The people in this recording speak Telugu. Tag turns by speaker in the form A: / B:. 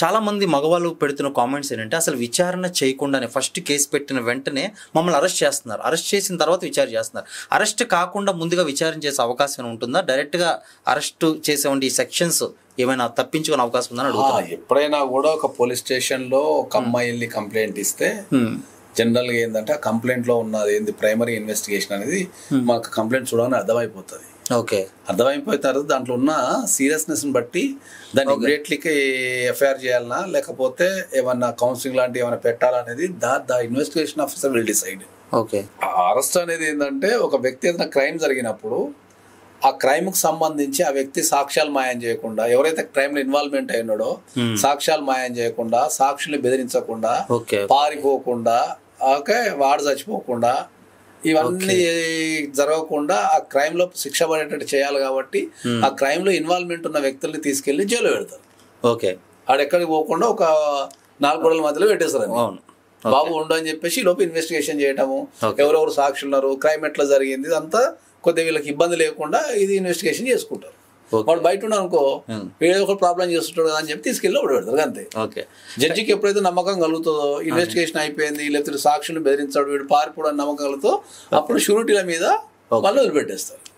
A: చాలామంది మగవాళ్ళు పెడుతున్న కామెంట్స్ ఏంటంటే అసలు విచారణ చేయకుండానే ఫస్ట్ కేసు పెట్టిన వెంటనే మమ్మల్ని అరెస్ట్ చేస్తున్నారు, అరెస్ట్ చేసిన తర్వాత విచారణ చేస్తున్నారు. అరెస్ట్ కాకుండా ముందుగా విచారణ చేసే అవకాశం ఉంటుందా? డైరెక్ట్గా అరెస్ట్ చేసేవంటి ఈ సెక్షన్స్ ఏమైనా తప్పించుకునే అవకాశం ఉందని అడుగుతున్నారు.
B: ఎప్పుడైనా కూడా ఒక పోలీస్ స్టేషన్లో ఒక అమ్మాయిల్ని కంప్లైంట్ ఇస్తే జనరల్గా ఏంటంటే ఆ కంప్లైంట్లో ఉన్నది ఏంది ప్రైమరీ ఇన్వెస్టిగేషన్ అనేది మాకు కంప్లైంట్ చూడగానే అర్థమైపోతుంది.
A: ఓకే,
B: అర్థమైపోయిన తర్వాత దాంట్లో ఉన్న సీరియస్నెస్ని బట్టి దాన్ని ఇమీడియట్లీకి ఎఫ్ఐఆర్ చేయాలన్నా లేకపోతే ఏమన్నా కౌన్సిలింగ్ లాంటివి ఏమైనా పెట్టాలనేది the investigation officer will decide.
A: Okay,
B: arrest అనేది ఏంటంటే ఒక వ్యక్తి ఏదైనా క్రైమ్ జరిగినప్పుడు ఆ క్రైమ్కి సంబంధించి ఆ వ్యక్తి సాక్ష్యాలు మాయం చేయకుండా, ఎవరైతే క్రైమ్ లో ఇన్వాల్వ్మెంట్ అయినాడో సాక్ష్యాలు మాయం చేయకుండా, సాక్షుల్ని బెదిరించకుండా, పారిపోకుండా, ఓకే వాడు చచ్చిపోకుండా, ఇవన్నీ జరగకుండా ఆ క్రైమ్ లో శిక్ష పడేటట్టు చేయాలి. కాబట్టి ఆ క్రైమ్ లో ఇన్వాల్వ్మెంట్ ఉన్న వ్యక్తుల్ని తీసుకెళ్లి జైలు పెడతారు.
A: ఓకే,
B: ఆడెక్కడికి పోకుండా ఒక 4 గోడల మధ్యలో పెట్టేస్తారు. బాబు ఉండు అని చెప్పేసి లోపు ఇన్వెస్టిగేషన్ చేయటము, ఎవరెవరు సాక్షులు ఉన్నారు, క్రైమ్ ఎట్లా జరిగింది, ఇదంతా కొద్దిగా వీళ్ళకి ఇబ్బంది లేకుండా ఇది ఇన్వెస్టిగేషన్ చేసుకుంటారు. వాడు బయట ఉన్నాడు అనుకో, ఏదో ఒక ప్రాబ్లం చేస్తుంటాడు కదా అని చెప్పి తీసుకెళ్ళి ఒకటి పెడతారు అంతే. జడ్జికి ఎప్పుడైతే నమ్మకం కలుగుతుందో, ఇన్వెస్టిగేషన్ అయిపోయింది, లేకపోతే సాక్షులు బెదిరించాడు, వీడు పారిపోవడానికి నమ్మకం కలుగుతో, అప్పుడు షూరిటీల మీద వాళ్ళు వదిలిపెట్టేస్తారు.